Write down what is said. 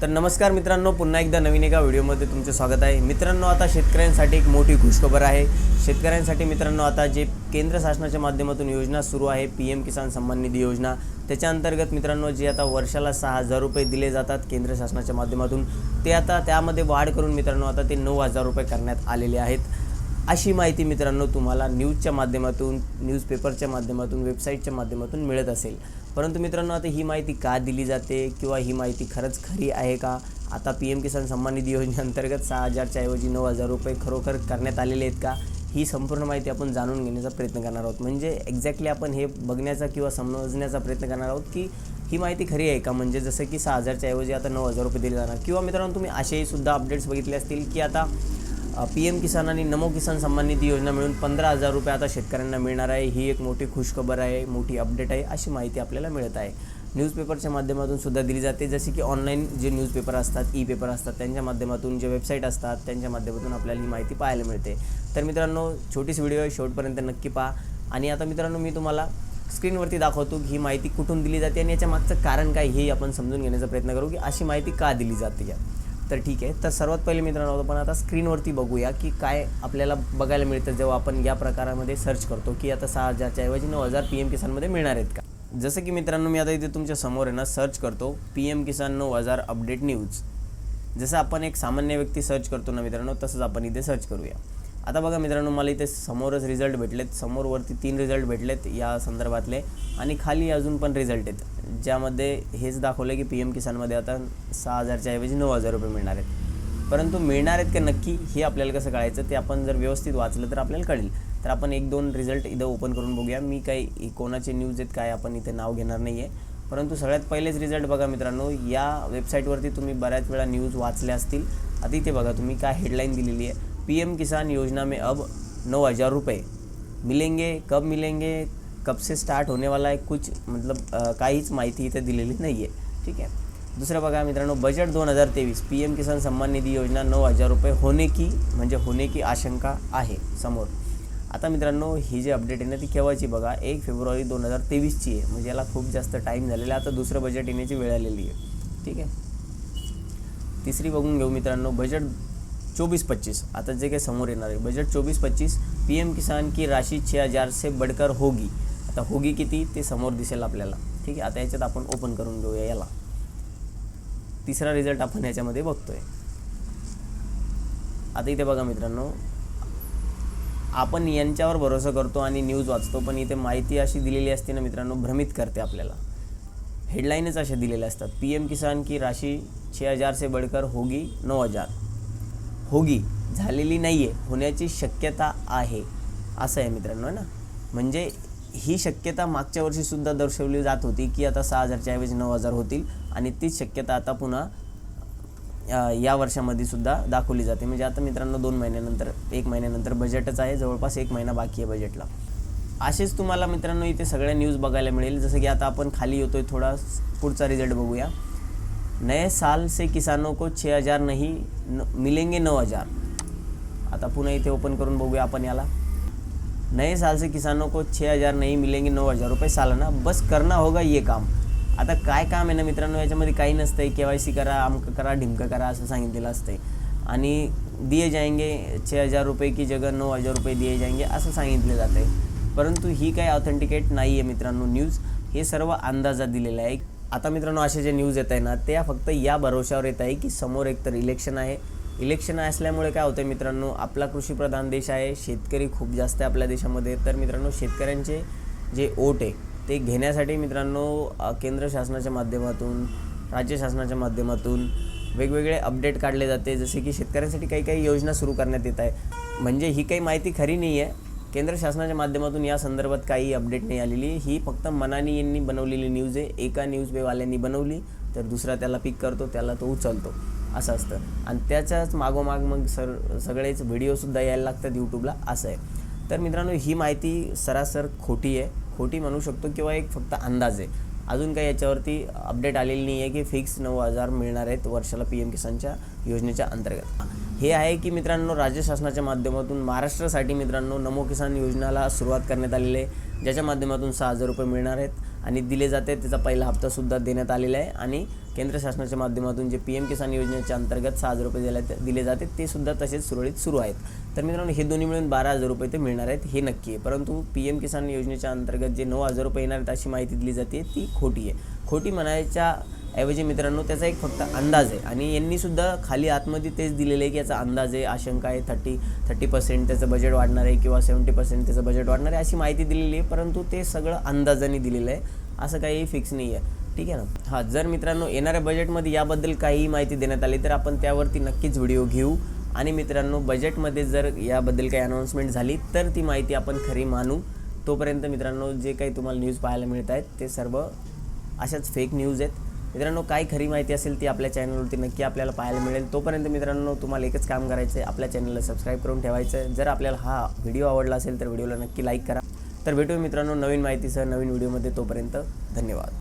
तर नमस्कार मित्रांनो, पुन्हा एकदा नवीन एका व्हिडिओमध्ये तुमचे स्वागत आहे. मित्रांनो, आता शेतकऱ्यांसाठी एक मोठी खुशखबर आहे. शेतकऱ्यांसाठी मित्रांनो, आता जे केंद्र शासनाच्या माध्यमातून योजना सुरू आहे, PM किसान सन्मान निधी योजना, त्याच्या अंतर्गत मित्रांनो जे आता वर्षाला 6,000 रुपये दिले जातात केंद्र शासनाच्या माध्यमातून, ते आता त्यामध्ये वाढ करून मित्रांनो आता ते 9,000 रुपये करण्यात आलेले आहेत. अशी माहिती मित्रांनो तुम्हाला न्यूजच्या माध्यमातून, न्यूजपेपरच्या माध्यमातून, वेबसाईटच्या माध्यमातून मिळत असेल. परंतु मित्रांनो, आता ही माहिती का दिली जाते किंवा ही माहिती खरंच खरी आहे का? आता PM किसान सन्मान निधी योजनेअंतर्गत 6,000च्या ऐवजी 9,000 रुपये खरोखर करण्यात आलेले आहेत का? ही संपूर्ण माहिती आपण जाणून घेण्याचा प्रयत्न करणार आहोत. म्हणजे एक्झॅक्टली आपण हे बघण्याचा किंवा समजण्याचा प्रयत्न करणार आहोत की ही माहिती खरी आहे का? म्हणजे जसं की 6,000च्या ऐवजी आता 9,000 रुपये दिले जाणार. किंवा मित्रांनो, तुम्ही असेही सुद्धा अपडेट्स बघितले असतील की आता PM किसान आणि नमो किसान सन्मान निधी योजना मिळून 15,000 रुपये आता शेतकऱ्यांना मिळणार आहे. ही एक मोठी खुशखबर आहे, मोठी अपडेट आहे, अशी माहिती आपल्याला मिळत आहे. न्यूजपेपरच्या माध्यमातून सुद्धा दिली जाते, जसे की ऑनलाईन जे न्यूजपेपर असतात, ई-पेपर असतात, त्यांच्या माध्यमातून, जे वेबसाईट असतात त्यांच्या माध्यमातून आपल्याला ही माहिती पाहायला मिळते. तर मित्रांनो, छोटीच व्हिडिओ आहे, शेवटपर्यंत नक्की पहा. आणि आता मित्रांनो, मी तुम्हाला स्क्रीनवरती दाखवतो की ही माहिती कुठून दिली जाते आणि याच्या मागचं कारण काय, हे आपण समजून घेण्याचा प्रयत्न करू की अशी माहिती का दिली जाते. तर ठीक आहे, तर सर्वात पहिले मित्रांनो आपण आता स्क्रीनवरती बघूया की काय आपल्याला बघायला मिळतं जेव्हा आपण या प्रकारामध्ये सर्च करतो की आता 6,000च्या ऐवजी 9,000 PM किसानमध्ये मिळणार आहेत का. जसं की मित्रांनो, मी आता इथे तुमच्या समोर आहे ना सर्च करतो PM किसान 9,000 अपडेट न्यूज. जसं आपण एक सामान्य व्यक्ती सर्च करतो ना मित्रांनो, तसंच आपण इथे सर्च करूया. आता बघा मित्रांनो, मला इथे समोरच रिझल्ट भेटलेत. समोरवरती 3 रिझल्ट भेटलेत या संदर्भातले, आणि खाली अजून पण रिझल्ट आहेत ज्यामध्ये हेच दाखवलं की PM किसानमध्ये आता 6,000च्या ऐवजी 9,000 रुपये मिळणार आहेत. परंतु मिळणार आहेत का नक्की, हे आपल्याला कसं कळायचं, ते आपण जर व्यवस्थित वाचलं तर आपल्याला कळेल. तर आपण 1-2 रिझल्ट इथं ओपन करून बघूया. मी काही कोणाचे न्यूज आहेत काय आपण इथे नाव घेणार नाही आहे. परंतु सगळ्यात पहिलेच रिझल्ट बघा मित्रांनो, या वेबसाईटवरती तुम्ही बऱ्याच वेळा न्यूज वाचल्या असतील. आता इथे बघा तुम्ही काय हेडलाईन दिलेली आहे, PM किसान योजना में अब 9,000 रुपये मिलेंगे, कब मिलेंगे, कब से स्टार्ट होने वाला है, कुछ मतलब काहीच माहिती इथे दिलेली नाही आहे. ठीक आहे. दुसरं बघा मित्रांनो, बजट 2023 PM किसान सन्मान निधी योजना 9,000 रुपये होने की आशंका आहे समोर. आता मित्रांनो, ही जी अपडेट आहे ना ती केव्हाची बघा, 1 फेब्रुवारी 2023ची आहे. म्हणजे याला खूप जास्त टाईम झालेला आहे. आता दुसरं बजेट येण्याची वेळ आलेली आहे. ठीक आहे. तिसरी बघून घेऊ मित्रांनो, बजेट 24-25. आता जे काही समोर येणार आहे बजेट 24-25, PM किसान की राशि 6,000 से बढ़कर होगी. आता होगी किती ते समोर दिसेल आपल्याला. ठीक आहे. आता याच्यात आपण ओपन करून घेऊया याला. तिसरा रिझल्ट आपण याच्यामध्ये बघतोय. आता इथे बघा मित्रांनो, आपण यांच्यावर भरोसा करतो आणि न्यूज वाचतो, पण इथे माहिती अशी दिलेली असते ना मित्रांनो, भ्रमित करते आपल्याला. हेडलाईनच अशा दिलेल्या असतात, PM किसान की राशि 6,000 से बढ़कर होगी 9,000. होगी, झालेली नाही आहे, होण्याची शक्यता आहे, असं आहे मित्रांनो ना. म्हणजे ही शक्यता मागच्या वर्षीसुद्धा दर्शवली जात होती की आता 6,000च्या ऐवजी 9,000 होतील, आणि तीच शक्यता आता पुन्हा या वर्षामध्ये सुद्धा दाखवली जाते. म्हणजे आता मित्रांनो 2 महिन्यानंतर, 1 महिन्यानंतर बजेटच आहे, जवळपास 1 महिना बाकी आहे बजेटला. असेच तुम्हाला मित्रांनो इथे सगळ्या न्यूज बघायला मिळेल. जसं की आता आपण खाली येतोय, थोडा पुढचा रिझल्ट बघूया. नए साल से किसानों को 6,000 नहीं मिलेंगे 9,000. आता पुन्हा इथे ओपन करून बघूया आपण याला. नए साल से किसानों को 6,000 नहीं मिलेंगे 9,000 रुपये सालाना, बस करना होगा ये काम. आता काय काम आहे ना मित्रांनो, याच्यामध्ये काही नसतंय. KYC करा, अमकं करा, ढिमकं करा, असं सांगितलेलं असतंय. आणि दिए जाएंगे 6,000 रुपये की जगह 9,000 रुपये दिए जाएंगे असं सांगितलं जातं आहे. परंतु ही काही ऑथेंटिकेट नाही आहे मित्रांनो न्यूज. हे सर्व अंदाजात दिलेलं आहे. आता मित्रांनो, असे जे न्यूज येत आहे ना, त्या फक्त या भरोशावर येत आहे की समोर एकतर इलेक्शन आहे. इलेक्शन असल्यामुळे काय होतं मित्रांनो, आपला कृषीप्रधान देश आहे, शेतकरी खूप जास्त आहे आपल्या देशामध्ये. तर मित्रांनो, शेतकऱ्यांचे जे वोट आहे ते घेण्यासाठी मित्रांनो केंद्र शासनाच्या माध्यमातून, राज्य शासनाच्या माध्यमातून वेगवेगळे अपडेट काढले जाते. जसे की शेतकऱ्यांसाठी काही काही योजना सुरू करण्यात येत आहे. म्हणजे ही काही माहिती खरी नाही आहे. केंद्र शासनाच्या माध्यमातून या संदर्भात काही अपडेट नाही आलेली. ही फक्त मनाने यांनी बनवलेली न्यूज आहे. एका न्यूजपेवाल्यांनी बनवली तर दुसरा त्याला पिक करतो, त्याला तो उचलतो, असं असतं. आणि त्याच्याच मागोमाग मग सगळेच व्हिडिओसुद्धा यायला लागतात यूट्यूबला, असं आहे. तर मित्रांनो, ही माहिती सरासर खोटी आहे, खोटी म्हणू शकतो, किंवा एक फक्त अंदाज आहे. अजून काही याच्यावरती अपडेट आलेली नाही आहे की फिक्स 9,000 मिळणार आहेत वर्षाला PM किसानच्या योजनेच्या अंतर्गत. हे आहे की मित्रांनो, राज्य शासनाच्या माध्यमातून महाराष्ट्रासाठी मित्रांनो नमो किसान योजनेला सुरुवात करण्यात आलेली आहे, ज्याच्या माध्यमातून 6,000 रुपये मिळणार आहेत. आणि दिले जाते. त्याचा पहिला हप्तासुद्धा देण्यात आलेला आहे आणि केंद्र शासनाच्या माध्यमातून जे PM किसान योजनेच्या अंतर्गत 6,000 रुपये दिले जाते ते सुद्धा तसेच सुरळीत सुरू आहेत. तर मित्रांनो, हे दोन्ही मिळून 12,000 रुपये ते मिळणार आहेत हे नक्की आहे. परंतु PM किसान योजनेच्या अंतर्गत जे 9,000 रुपये येणार आहेत अशी माहिती दिली जाते ती खोटी आहे. खोटी म्हणायच्या ऐवजी मित्रांनो त्याचा एक फक्त अंदाज आहे आणि यांनीसुद्धा खाली आतमध्ये तेच दिलेलं आहे की याचा अंदाज आहे, आशंका आहे, 30% त्याचं बजेट वाढणार आहे किंवा 70% त्याचं बजेट वाढणार आहे अशी माहिती दिलेली आहे. परंतु ते सगळं अंदाजाने दिलेलं आहे, असं काही फिक्स नाही आहे. ठीक आहे ना. हां, जर मित्रांनो येणाऱ्या बजेटमध्ये याबद्दल काही माहिती देण्यात आली तर आपण त्यावरती नक्कीच व्हिडिओ घेऊ आणि मित्रांनो बजेटमध्ये जर याबद्दल काही अनाऊन्समेंट झाली तर ती माहिती आपण खरी मानू. तोपर्यंत मित्रांनो जे काही तुम्हाला न्यूज पाहायला मिळत आहेत ते सर्व अशाच फेक न्यूज आहेत. मित्रांनो काही खरी माहिती असेल ती आपल्या चॅनलवरती नक्की आपल्याला पाहायला मिळेल. तोपर्यंत मित्रांनो तुम्हाला एकच काम करायचं आहे, आपल्या चॅनलला सबस्क्राईब करून ठेवायचं आहे. जर आपल्याला हा व्हिडिओ आवडला असेल तर व्हिडिओला नक्की लाईक करा. तर भेटूया मित्रांनो नवीन माहितीसह नवीन व्हिडिओमध्ये. तोपर्यंत धन्यवाद.